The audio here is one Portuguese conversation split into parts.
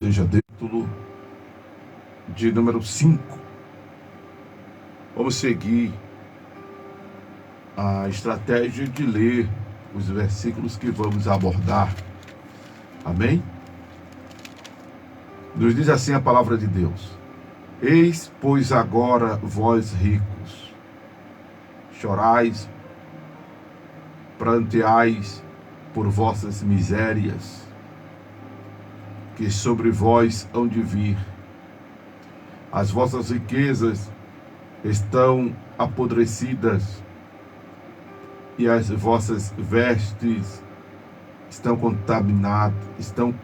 Seja título de número 5. Vamos seguir a estratégia de ler os versículos que vamos abordar. Amém? Nos diz assim a palavra de Deus: Eis, pois, agora vós ricos, chorais, pranteais por vossas misérias, que sobre vós hão de vir. As vossas riquezas estão apodrecidas, e as vossas vestes estão contaminadas, estão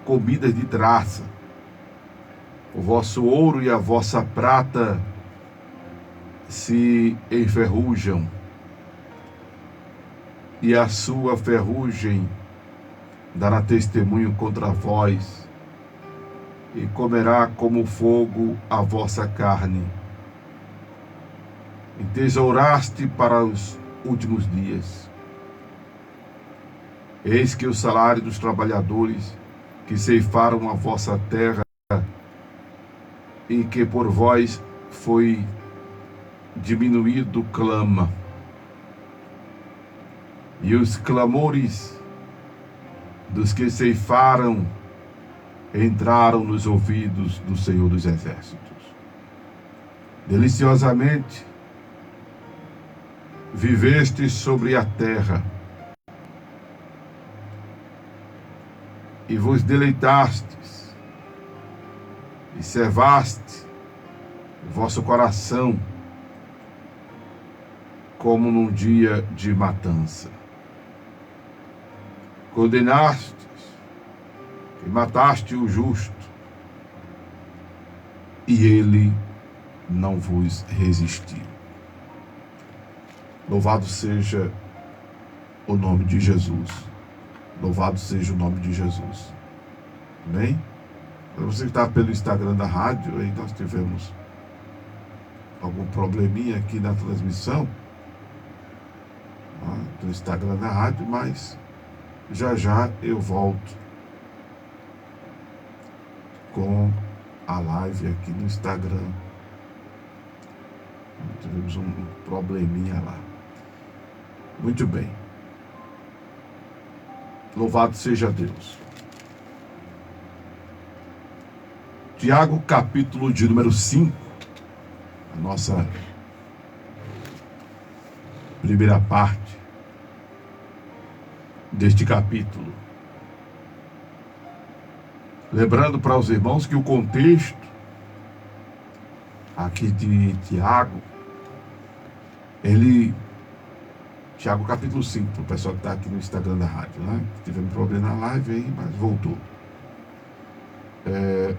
comidas de traça. O vosso ouro e a vossa prata se enferrujam, e a sua ferrugem dará testemunho contra vós, e comerá como fogo a vossa carne. Entesouraste para os últimos dias. Eis que o salário dos trabalhadores que ceifaram a vossa terra e que por vós foi diminuído clama, e os clamores dos que ceifaram entraram nos ouvidos do Senhor dos Exércitos. Deliciosamente viveste sobre a terra, e vos deleitastes, e servaste o vosso coração como num dia de matança. Condenastes e mataste o justo, e ele não vos resistiu. Louvado seja o nome de Jesus. Louvado seja o nome de Jesus. Amém? Para você que está pelo Instagram da rádio, aí nós tivemos algum probleminha aqui na transmissão do Instagram da rádio, mas já já eu volto com a live aqui no Instagram. Tivemos um probleminha lá. Muito bem. Louvado seja Deus. Tiago, capítulo de número 5. A nossa primeira parte deste capítulo. Lembrando para os irmãos que o contexto aqui de Tiago, Tiago capítulo 5, para o pessoal que está aqui no Instagram da rádio, né? Tivemos problema na live aí, mas voltou.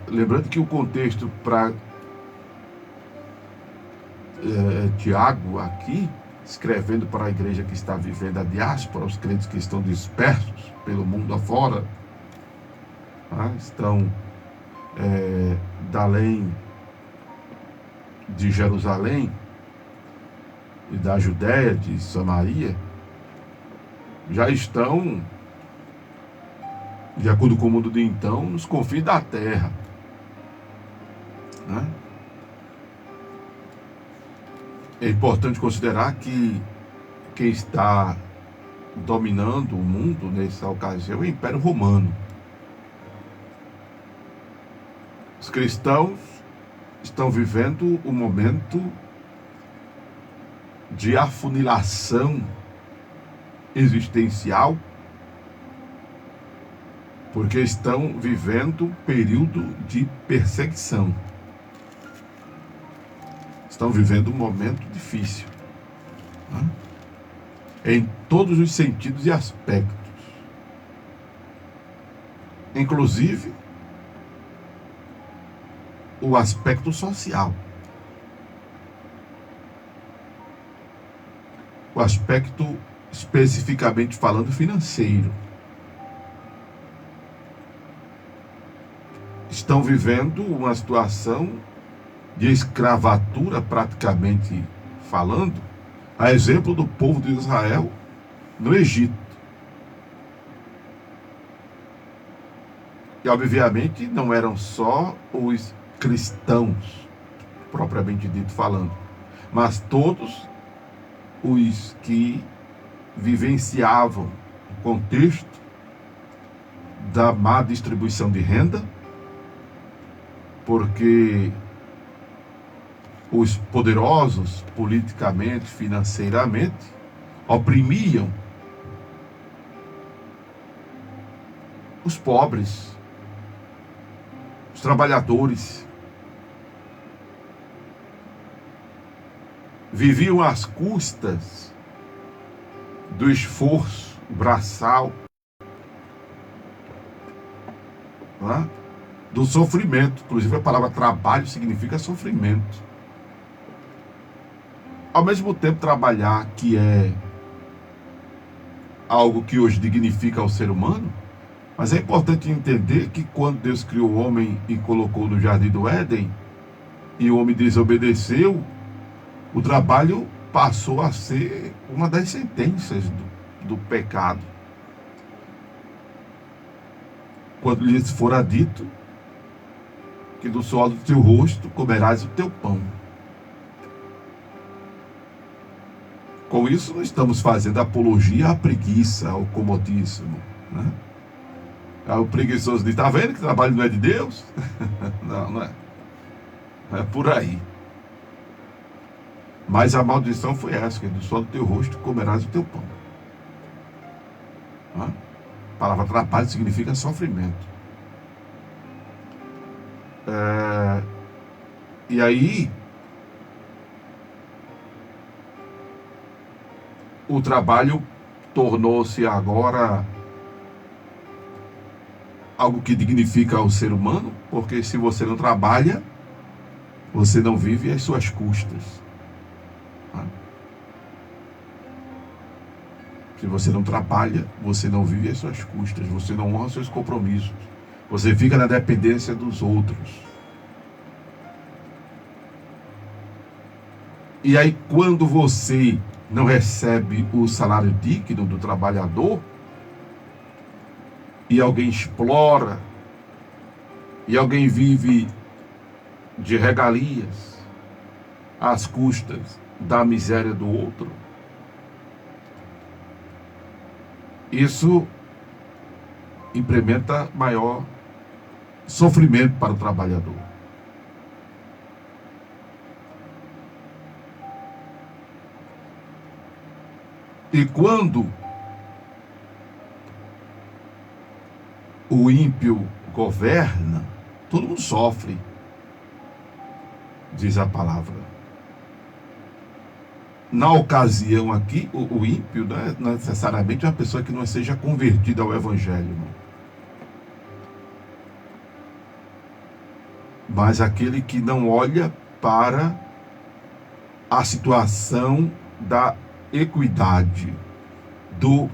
Lembrando que o contexto para Tiago aqui, escrevendo para a igreja que está vivendo a diáspora, os crentes que estão dispersos pelo mundo afora, estão da além de Jerusalém e da Judéia, de Samaria, já estão, de acordo com o mundo de então, nos confins da terra, né? É importante considerar que quem está dominando o mundo nessa ocasião é o Império Romano. Os cristãos estão vivendo um momento de afunilação existencial, porque estão vivendo um período de perseguição. Estão vivendo um momento difícil, né? Em todos os sentidos e aspectos, inclusive o aspecto social, o aspecto especificamente falando financeiro. Estão vivendo uma situação de escravatura, praticamente falando, a exemplo do povo de Israel no Egito. E obviamente não eram só os cristãos, propriamente dito falando, mas todos os que vivenciavam o contexto da má distribuição de renda, porque os poderosos, politicamente, financeiramente, oprimiam os pobres, os trabalhadores, viviam às custas do esforço braçal, né? Do sofrimento. Inclusive a palavra trabalho significa sofrimento. Ao mesmo tempo, trabalhar, que é algo que hoje dignifica o ser humano, mas é importante entender que quando Deus criou o homem e colocou no jardim do Éden, e o homem desobedeceu, o trabalho passou a ser uma das sentenças do pecado. Quando lhes fora dito que do suor do teu rosto comerás o teu pão. Com isso, não estamos fazendo apologia à preguiça, ao comodismo, né? O preguiçoso diz, está vendo que o trabalho não é de Deus? Não, não é. É por aí. Mas a maldição foi essa, que do suor do teu rosto comerás o teu pão. A palavra trabalho significa sofrimento. E aí, o trabalho tornou-se agora algo que dignifica o ser humano, porque se você não trabalha, você não vive às suas custas. Se você não trabalha, você não vive às suas custas, você não honra seus compromissos, você fica na dependência dos outros. E aí, quando você não recebe o salário digno do trabalhador, e alguém explora, e alguém vive de regalias às custas da miséria do outro, isso implementa maior sofrimento para o trabalhador. E quando o ímpio governa, todo mundo sofre, diz a palavra. Na ocasião aqui, o ímpio não é necessariamente uma pessoa que não seja convertida ao Evangelho, não. Mas aquele que não olha para a situação da equidade, do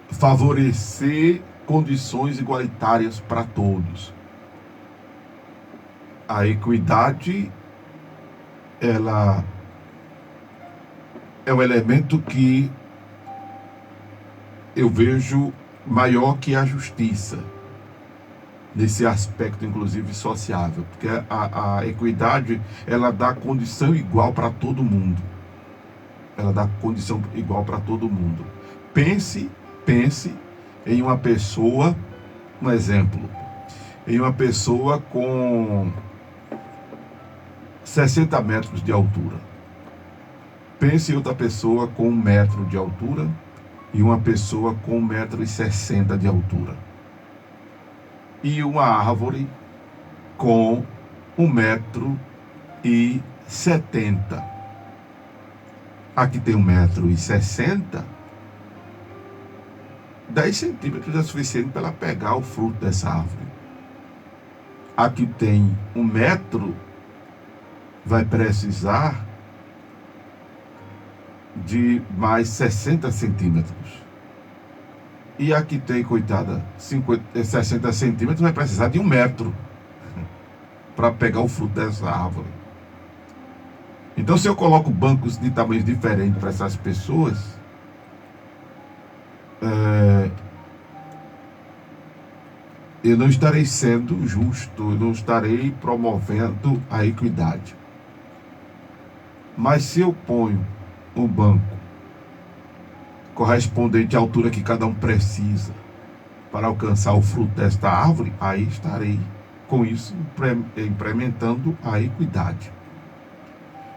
favorecer condições igualitárias para todos. A equidade, ela é um elemento que eu vejo maior que a justiça, nesse aspecto, inclusive, sociável, porque a equidade, ela dá condição igual para todo mundo. Ela dá condição igual para todo mundo. Pense em uma pessoa, um exemplo, em uma pessoa com 60 metros de altura. Pense em outra pessoa com 1 metro de altura e uma pessoa com 1,60 m de altura. E uma árvore com 1,70 m. Aqui tem 1,60 m, 10 centímetros é suficiente para ela pegar o fruto dessa árvore. Aqui tem 1 metro, vai precisar de mais 60 centímetros. E aqui tem, coitada, 60 centímetros, vai precisar de 1 metro para pegar o fruto dessa árvore. Então, se eu coloco bancos de tamanhos diferentes para essas pessoas, eu não estarei sendo justo, eu não estarei promovendo a equidade. Mas se eu ponho um banco correspondente à altura que cada um precisa para alcançar o fruto desta árvore, aí estarei com isso implementando a equidade.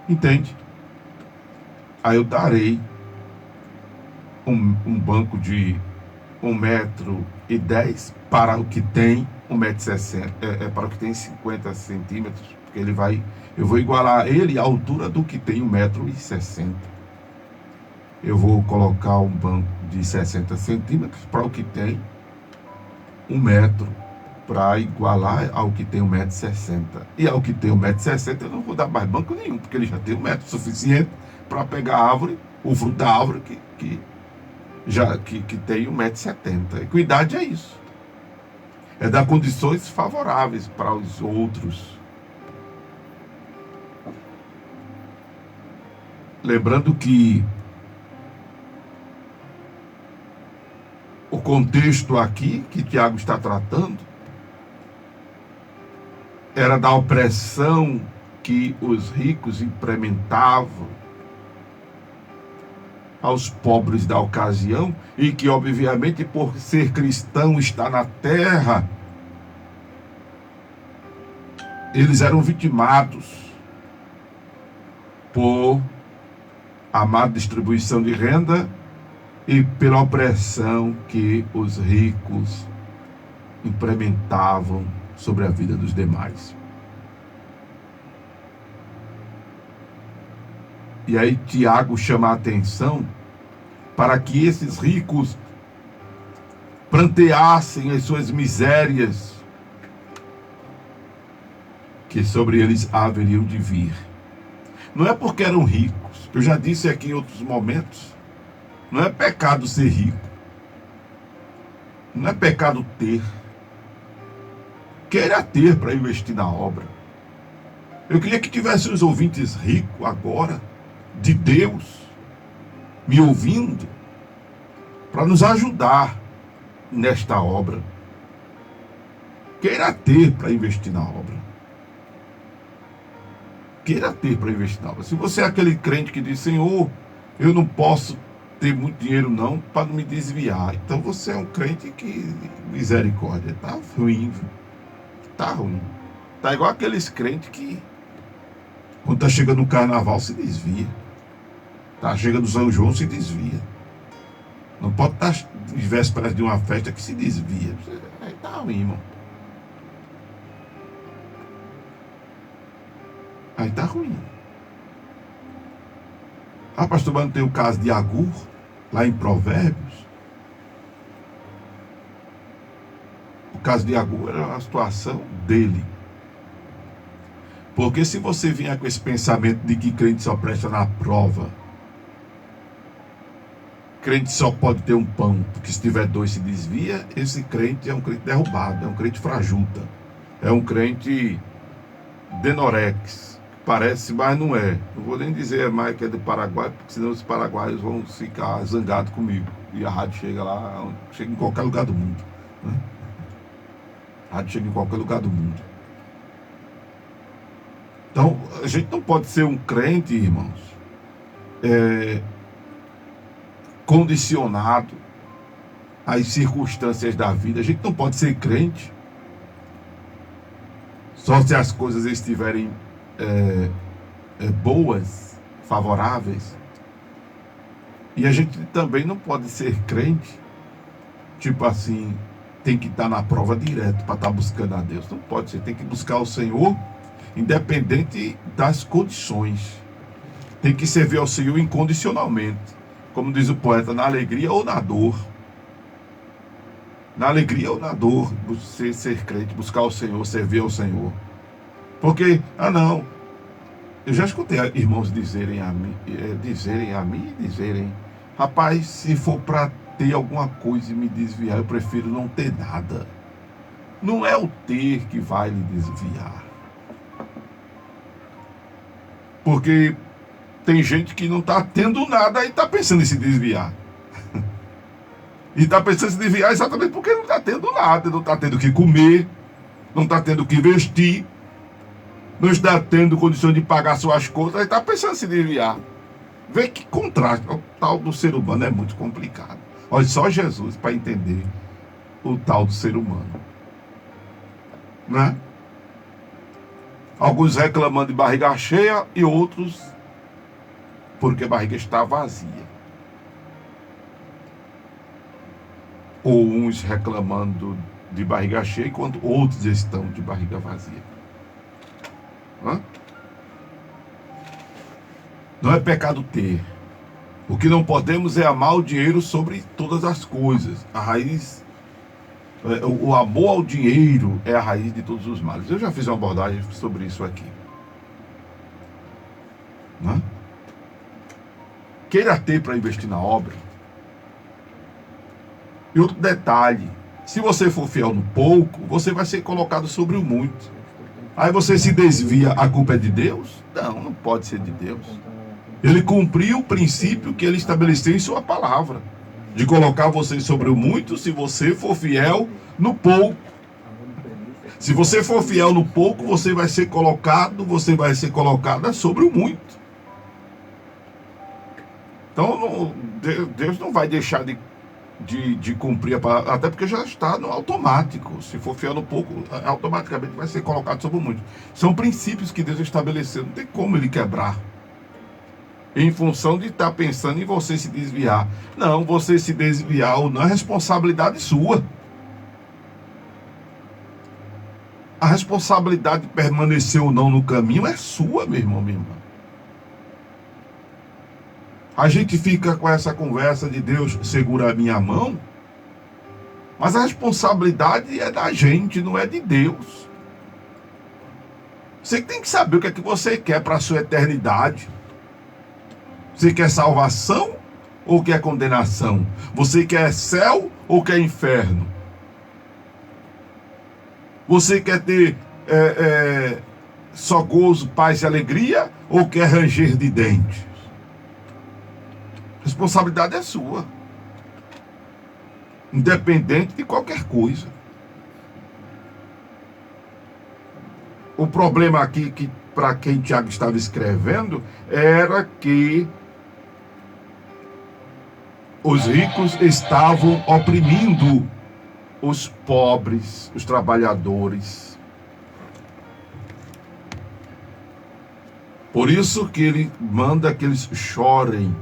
Entende? Aí eu darei um banco de 1,10 m para o que tem 1,60 m, para o que tem 50 centímetros, porque eu vou igualar ele à altura do que tem 1,60 m. Eu vou colocar um banco de 60 centímetros para o que tem 1 m, para igualar ao que tem 1,60 m. E ao que tem 1,60 m eu não vou dar mais banco nenhum, porque ele já tem 1 m suficiente para pegar a árvore, o fruto da árvore que tem 1,70 m. Equidade é isso. É dar condições favoráveis para os outros. Lembrando que o contexto aqui que Tiago está tratando era da opressão que os ricos implementavam aos pobres da ocasião, e que obviamente por ser cristão, está na terra, eles eram vitimados por a má distribuição de renda e pela opressão que os ricos implementavam sobre a vida dos demais. E aí Tiago chama a atenção para que esses ricos pranteassem as suas misérias que sobre eles haveriam de vir. Não é porque eram ricos, eu já disse aqui em outros momentos, não é pecado ser rico, não é pecado ter, queira ter para investir na obra. Eu queria que tivesse os ouvintes ricos agora, de Deus, me ouvindo, para nos ajudar nesta obra. Queira ter para investir na obra. Queira ter para investir na obra. Se você é aquele crente que diz, Senhor, eu não posso ter muito dinheiro não, para não me desviar. Então você é um crente que, misericórdia, tá ruim, viu? Tá ruim. Tá igual aqueles crentes que, quando tá chegando no carnaval, se desvia. Tá chegando no São João, se desvia. Não pode estar em vésperas de uma festa que se desvia. Aí tá ruim, irmão. Aí tá ruim. Pastor, mas não tem o caso de Agur, lá em Provérbios? O caso de Agur era a situação dele. Porque se você vier com esse pensamento de que crente só presta na prova, crente só pode ter um pão, porque se tiver dois se desvia, esse crente é um crente derrubado, é um crente frajuta, é um crente denorex, parece, mas não é. Não vou nem dizer mais que é do Paraguai, porque senão os paraguaios vão ficar zangados comigo. E a rádio chega lá, chega em qualquer lugar do mundo, né? A rádio chega em qualquer lugar do mundo. Então, a gente não pode ser um crente, irmãos, condicionado às circunstâncias da vida. A gente não pode ser crente só se as coisas estiverem boas, favoráveis. E a gente também não pode ser crente, tipo assim, tem que estar na prova direto para estar buscando a Deus. Não pode ser, tem que buscar o Senhor independente das condições. Tem que servir ao Senhor incondicionalmente. Como diz o poeta, na alegria ou na dor. Na alegria ou na dor, você ser crente, buscar o Senhor, servir ao Senhor. Porque, não, eu já escutei irmãos dizerem a mim, rapaz, se for para ter alguma coisa e me desviar, eu prefiro não ter nada. Não é o ter que vai lhe desviar. Porque tem gente que não está tendo nada e está pensando em se desviar. E está pensando em se desviar exatamente porque não está tendo nada, não está tendo o que comer, não está tendo o que vestir, não está tendo condições de pagar suas contas, aí está pensando em se desviar. Vê que contraste. O tal do ser humano é muito complicado. Olha, só Jesus para entender o tal do ser humano. Né? Alguns reclamando de barriga cheia e outros porque a barriga está vazia. Ou uns reclamando de barriga cheia enquanto outros estão de barriga vazia. Hã? Não é pecado ter. O que não podemos é amar o dinheiro sobre todas as coisas. A raiz, o amor ao dinheiro é a raiz de todos os males. Eu já fiz uma abordagem sobre isso aqui. Né? Queira ter para investir na obra. E outro detalhe, se você for fiel no pouco, você vai ser colocado sobre o muito. Aí você se desvia, a culpa é de Deus? Não, não pode ser de Deus. Ele cumpriu o princípio que ele estabeleceu em sua palavra, de colocar você sobre o muito se você for fiel no pouco. Se você for fiel no pouco, você vai ser colocada sobre o muito. Então, Deus não vai deixar de cumprir a palavra, até porque já está no automático. Se for fiel no pouco, automaticamente vai ser colocado sobre o muito. São princípios que Deus estabeleceu, não tem como ele quebrar. Em função de estar pensando em você se desviar. Não, você se desviar ou não é responsabilidade sua. A responsabilidade de permanecer ou não no caminho é sua, meu irmão, minha irmã. A gente fica com essa conversa de Deus segura a minha mão, mas a responsabilidade é da gente, não é de Deus. Você tem que saber o que é que você quer para a sua eternidade. Você quer salvação ou quer condenação? Você quer céu ou quer inferno? Você quer ter só gozo, paz e alegria ou quer ranger de dentes? A responsabilidade é sua. Independente de qualquer coisa. O problema aqui, que para quem Tiago estava escrevendo, era que os ricos estavam oprimindo os pobres, os trabalhadores. Por isso que ele manda que eles chorem,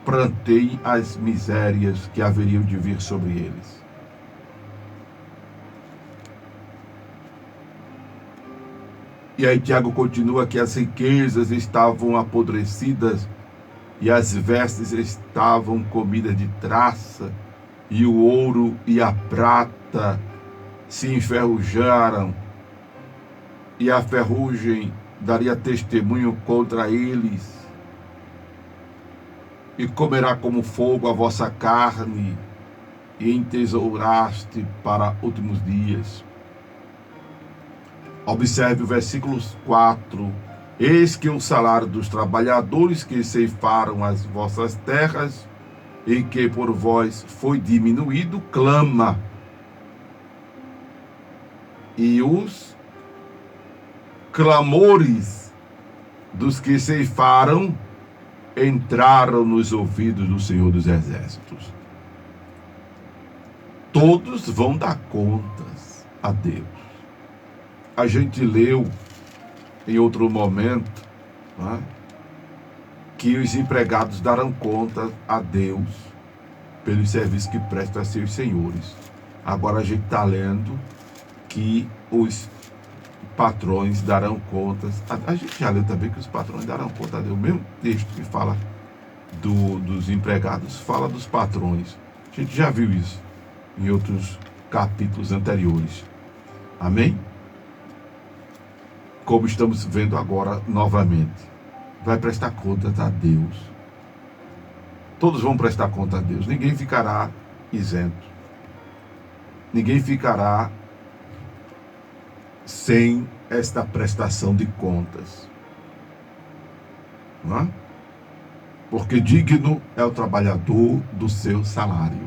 pranteiem as misérias que haveriam de vir sobre eles. E aí Tiago continua que as riquezas estavam apodrecidas e as vestes estavam comidas de traça, e o ouro e a prata se enferrujaram, e a ferrugem daria testemunho contra eles, e comerá como fogo a vossa carne, e entesouraste para últimos dias. Observe o versículo 4. Eis que o salário dos trabalhadores que ceifaram as vossas terras e que por vós foi diminuído, clama. E os clamores dos que ceifaram entraram nos ouvidos do Senhor dos Exércitos. Todos vão dar contas a Deus. A gente leu em outro momento, né, que os empregados darão conta a Deus pelos serviços que prestam a seus senhores. Agora a gente está lendo que os patrões darão contas. A gente já leu também que os patrões darão conta a Deus. O mesmo texto que fala dos empregados fala dos patrões. A gente já viu isso em outros capítulos anteriores. Amém? Como estamos vendo agora novamente. Vai prestar contas a Deus. Todos vão prestar conta a Deus. Ninguém ficará isento. Ninguém ficará sem esta prestação de contas. Não é? Porque digno é o trabalhador do seu salário.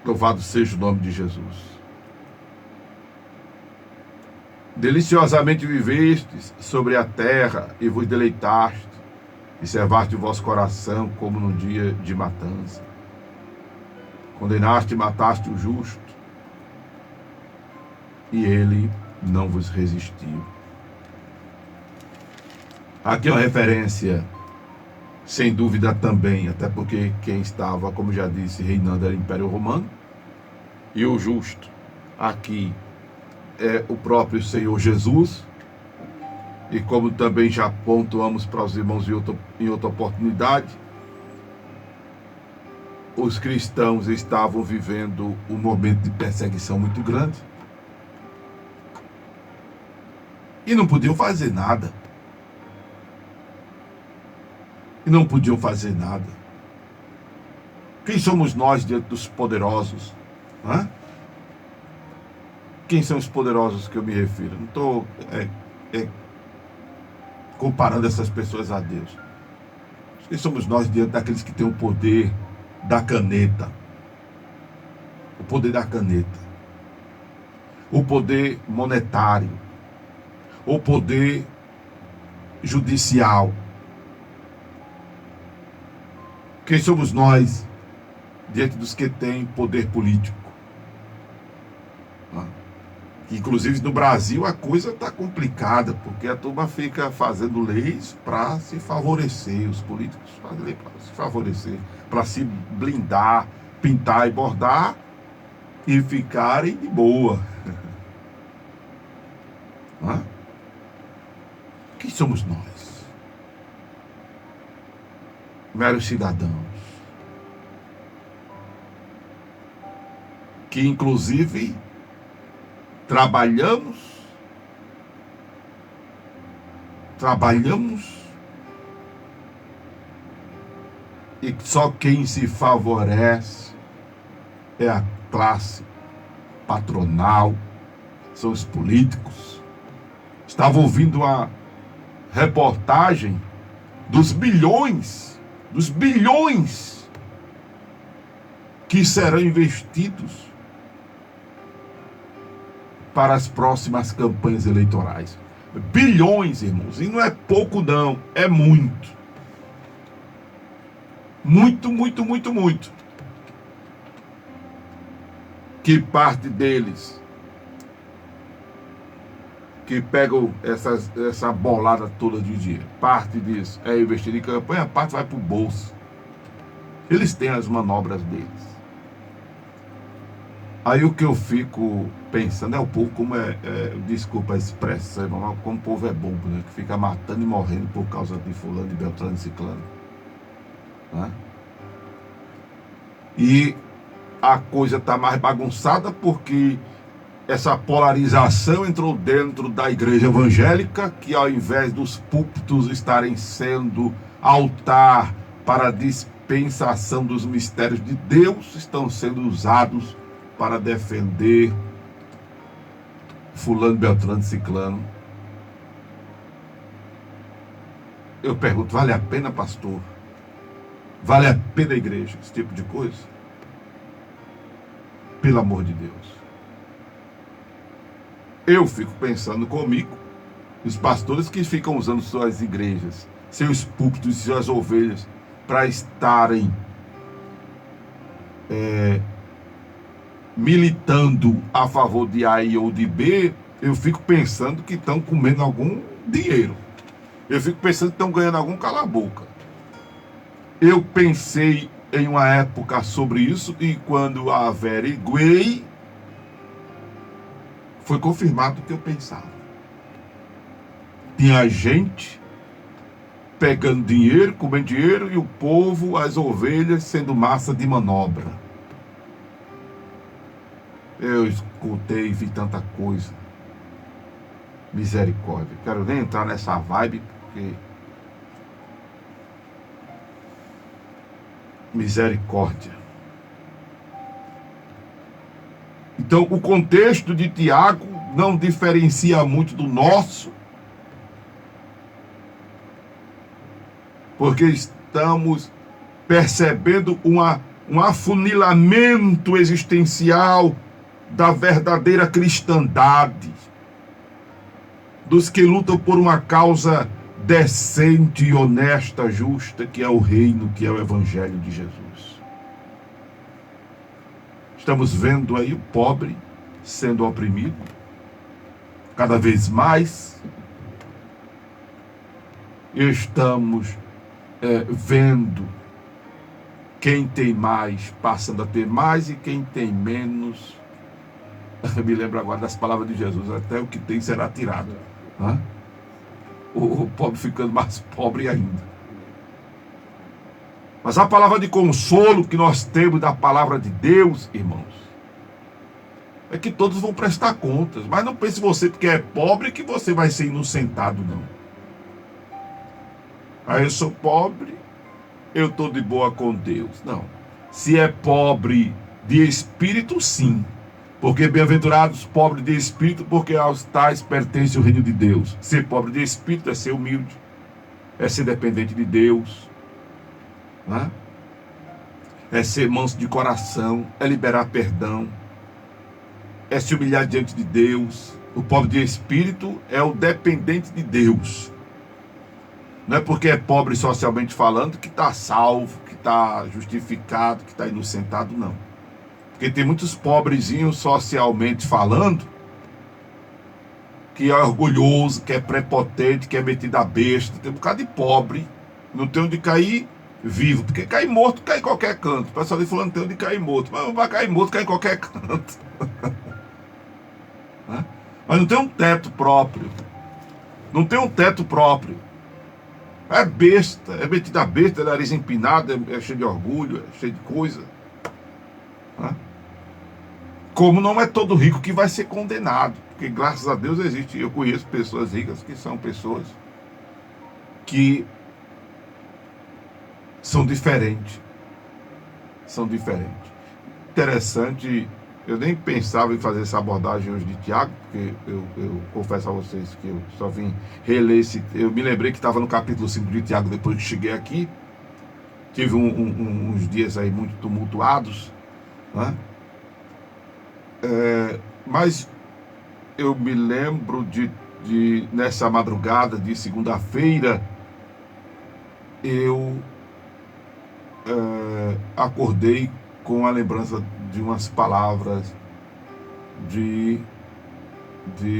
Louvado seja o nome de Jesus. Deliciosamente vivestes sobre a terra e vos deleitaste, e servaste o vosso coração como no dia de matança. Condenaste e mataste o justo, e ele não vos resistiu. Aqui é uma referência, sem dúvida também, até porque quem estava, como já disse, reinando era o Império Romano, e o justo aqui é o próprio Senhor Jesus, e como também já pontuamos para os irmãos em outra oportunidade, os cristãos estavam vivendo um momento de perseguição muito grande, e não podiam fazer nada. Quem somos nós diante dos poderosos? Hã? Quem são os poderosos que eu me refiro? Não estou comparando essas pessoas a Deus. Quem somos nós diante daqueles que têm o poder da caneta? O poder da caneta. O poder monetário. O poder judicial. Quem somos nós diante dos que têm poder político? Inclusive no Brasil a coisa está complicada, porque a turma fica fazendo leis para se favorecer, os políticos fazem lei para se favorecer, para se blindar, pintar e bordar e ficarem de boa. Quem somos nós? Meros cidadãos, que inclusive trabalhamos e só quem se favorece é a classe patronal, são os políticos. Estava ouvindo a reportagem dos bilhões que serão investidos para as próximas campanhas eleitorais. Bilhões, irmãos, e não é pouco não, é muito. Muito. Que parte deles que pegam essa bolada toda de dinheiro, parte disso é investido em campanha, parte vai para o bolso. Eles têm as manobras deles. Aí o que eu fico pensando é o povo como desculpa a expressão, como o povo é bobo, né? Que fica matando e morrendo por causa de fulano, de beltrano e ciclano. Né? E a coisa está mais bagunçada porque essa polarização entrou dentro da igreja evangélica, que ao invés dos púlpitos estarem sendo altar para a dispensação dos mistérios de Deus, estão sendo usados para defender fulano, beltrano, ciclano. Eu pergunto, vale a pena, pastor? Vale a pena a igreja, esse tipo de coisa? Pelo amor de Deus. Eu fico pensando comigo, os pastores que ficam usando suas igrejas, seus púlpitos e suas ovelhas para estarem militando a favor de A ou de B, eu fico pensando que estão comendo algum dinheiro. Eu fico pensando que estão ganhando algum cala-boca. Eu pensei em uma época sobre isso, e quando averiguei, foi confirmado o que eu pensava. Tinha gente pegando dinheiro, comendo dinheiro, e o povo, as ovelhas, sendo massa de manobra. Eu escutei e vi tanta coisa. Misericórdia. Quero nem entrar nessa vibe, porque... Misericórdia. Então, o contexto de Tiago não diferencia muito do nosso, porque estamos percebendo uma um afunilamento existencial da verdadeira cristandade, dos que lutam por uma causa decente e honesta, justa, que é o reino, que é o evangelho de Jesus. Estamos vendo aí o pobre sendo oprimido cada vez mais. Estamos vendo quem tem mais passando a ter mais e quem tem menos. Eu me lembro agora das palavras de Jesus: até o que tem será tirado. O pobre ficando mais pobre ainda. Mas a palavra de consolo que nós temos da palavra de Deus, irmãos, é que todos vão prestar contas. Mas não pense você, porque é pobre, que você vai ser inocentado, não. Eu sou pobre, eu estou de boa com Deus. Não. Se é pobre de espírito, sim. Porque bem-aventurados pobres de espírito, porque aos tais pertence o reino de Deus. Ser pobre de espírito é ser humilde, é ser dependente de Deus, né? É ser manso de coração, é liberar perdão, é se humilhar diante de Deus. O pobre de espírito é o dependente de Deus. Não é porque é pobre socialmente falando que está salvo, que está justificado, que está inocentado, não. Porque tem muitos pobrezinhos socialmente falando que é orgulhoso, que é prepotente, que é metido a besta. Tem um bocado de pobre, não tem onde cair vivo. Porque cair morto cai em qualquer canto. O pessoal ali falando tem onde cair morto. Mas vai cair morto, cai em qualquer canto. Mas não tem um teto próprio. Não tem um teto próprio. É besta, é metido a besta, é nariz empinado, é cheio de orgulho, é cheio de coisa. Como não é todo rico que vai ser condenado. Porque graças a Deus existe. Eu conheço pessoas ricas que são pessoas que são diferentes. São diferentes. Interessante, eu nem pensava em fazer essa abordagem hoje de Tiago, porque eu confesso a vocês que eu só vim reler esse. Eu me lembrei que estava no capítulo 5 de Tiago depois que cheguei aqui. Tive uns dias aí muito tumultuados, né? Mas eu me lembro de nessa madrugada de segunda-feira, eu acordei com a lembrança de umas palavras de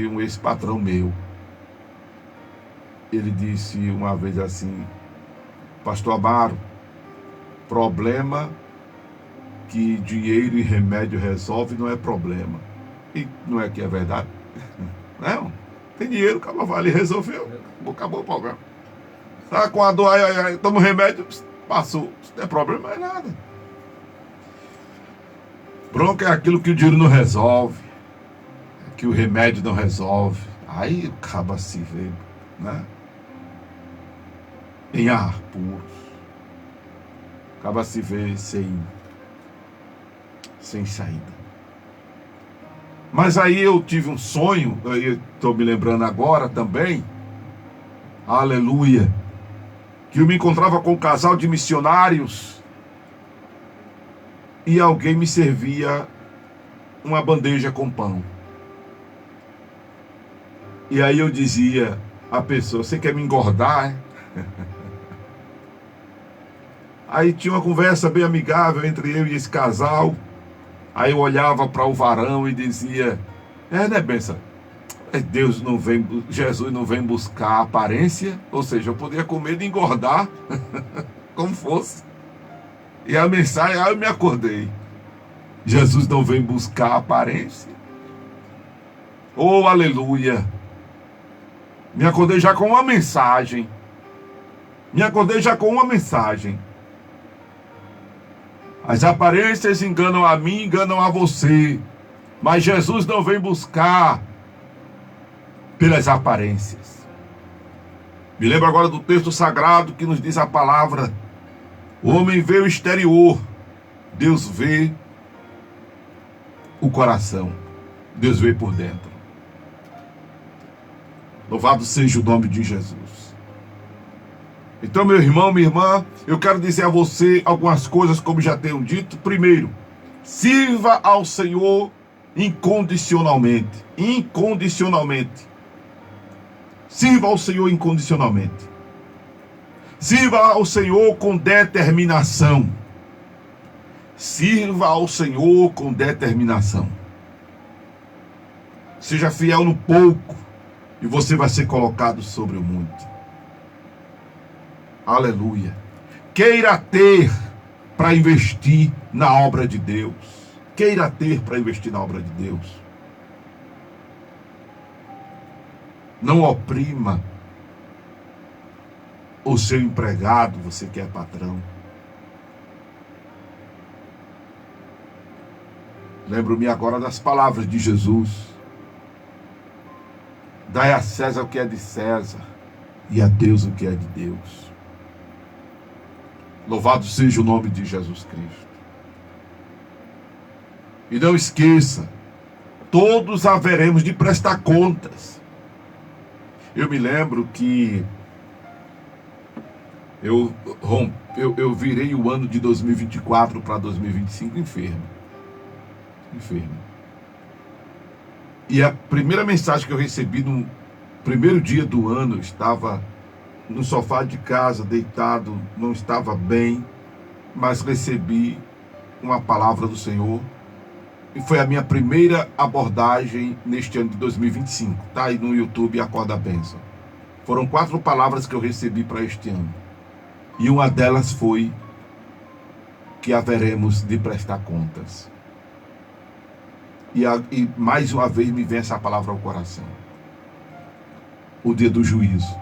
um ex-patrão meu. Ele disse uma vez assim: Pastor Amaro, problema que dinheiro e remédio resolve não é problema. E não é que é verdade? Não. Tem dinheiro, acabou, vai ali, resolveu. Acabou o problema. Tá com a dor, toma um remédio, passou. Não tem problema mais nada. Bronca é aquilo que o dinheiro não resolve, que o remédio não resolve. Aí acaba se vê, né? Em ar puro. Acaba se vê sem saída. Mas aí eu tive um sonho, eu estou me lembrando agora também, aleluia, que eu me encontrava com um casal de missionários e alguém me servia uma bandeja com pão. E aí eu dizia à pessoa: você quer me engordar, hein? Aí tinha uma conversa bem amigável entre eu e esse casal. Aí eu olhava para o varão e dizia: né, benção? Deus não vem, Jesus não vem buscar a aparência. Ou seja, eu poderia comer de engordar, como fosse. E a mensagem, aí eu me acordei: Jesus não vem buscar a aparência. Oh, aleluia! Me acordei já com uma mensagem. As aparências enganam a mim, enganam a você. Mas Jesus não vem buscar pelas aparências. Me lembro agora do texto sagrado que nos diz a palavra: o homem vê o exterior, Deus vê o coração. Deus vê por dentro. Louvado seja o nome de Jesus. Então, meu irmão, minha irmã, eu quero dizer a você algumas coisas, como já tenho dito. Primeiro, sirva ao Senhor incondicionalmente. Incondicionalmente. Sirva ao Senhor incondicionalmente. Sirva ao Senhor com determinação. Sirva ao Senhor com determinação. Seja fiel no pouco e você vai ser colocado sobre o muito. Aleluia. Queira ter para investir na obra de Deus. Queira ter para investir na obra de Deus. Não oprima o seu empregado, você que é patrão. Lembro-me agora das palavras de Jesus. Dai a César o que é de César e a Deus o que é de Deus. Louvado seja o nome de Jesus Cristo. E não esqueça, todos haveremos de prestar contas. Eu me lembro que eu virei o ano de 2024 para 2025 enfermo. E a primeira mensagem que eu recebi no primeiro dia do ano, eu estava no sofá de casa, deitado, não estava bem, mas recebi uma palavra do Senhor. E foi a minha primeira abordagem neste ano de 2025. Está aí no YouTube, Acorda a Bênção. Foram 4 palavras que eu recebi para este ano. E uma delas foi que haveremos de prestar contas. E mais uma vez me vem essa palavra ao coração. O dia do juízo.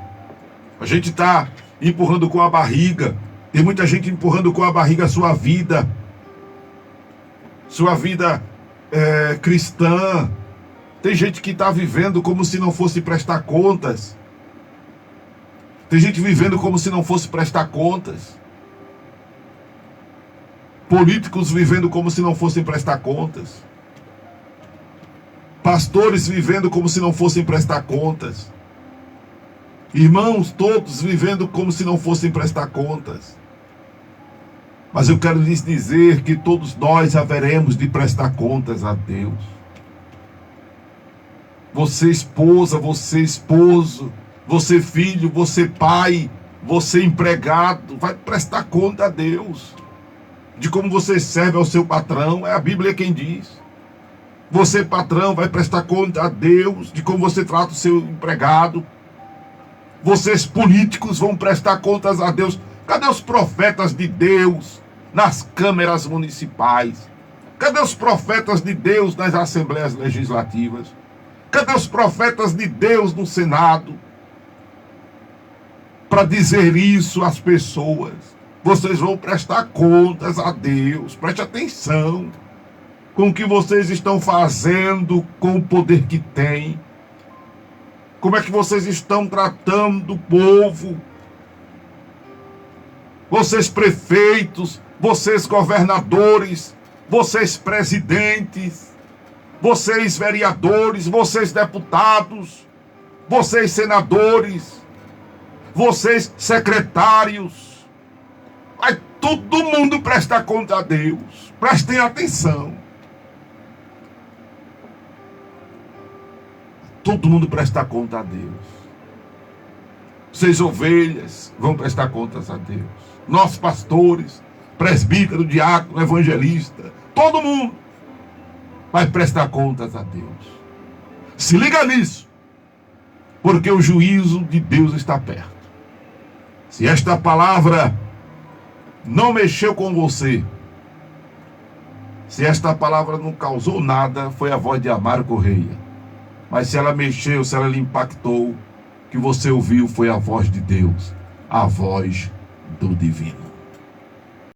A gente está empurrando com a barriga. Tem muita gente empurrando com a barriga a sua vida. Sua vida cristã. Tem gente que está vivendo como se não fosse prestar contas. Tem gente vivendo como se não fosse prestar contas. Políticos vivendo como se não fossem prestar contas. Pastores vivendo como se não fossem prestar contas. Irmãos todos vivendo como se não fossem prestar contas. Mas eu quero lhes dizer que todos nós haveremos de prestar contas a Deus. Você esposa, você esposo, você filho, você pai, você empregado, vai prestar conta a Deus. De como você serve ao seu patrão, é a Bíblia quem diz. Você, patrão, vai prestar conta a Deus de como você trata o seu empregado. Vocês, políticos, vão prestar contas a Deus. Cadê os profetas de Deus nas câmeras municipais? Cadê os profetas de Deus nas assembleias legislativas? Cadê os profetas de Deus no Senado? Para dizer isso às pessoas. Vocês vão prestar contas a Deus. Preste atenção com o que vocês estão fazendo com o poder que têm. Como é que vocês estão tratando o povo? Vocês prefeitos, vocês governadores, vocês presidentes, vocês vereadores, vocês deputados, vocês senadores, vocês secretários. Vai todo mundo prestar conta a Deus. Prestem atenção. Todo mundo prestar conta a Deus. Vocês ovelhas vão prestar contas a Deus. Nós pastores, presbítero, diácono, evangelista, todo mundo vai prestar contas a Deus. Se liga nisso, porque o juízo de Deus está perto. Se esta palavra não mexeu com você, se esta palavra não causou nada, foi a voz de Amaro Correia. Mas se ela mexeu, se ela lhe impactou, que você ouviu foi a voz de Deus, a voz do divino.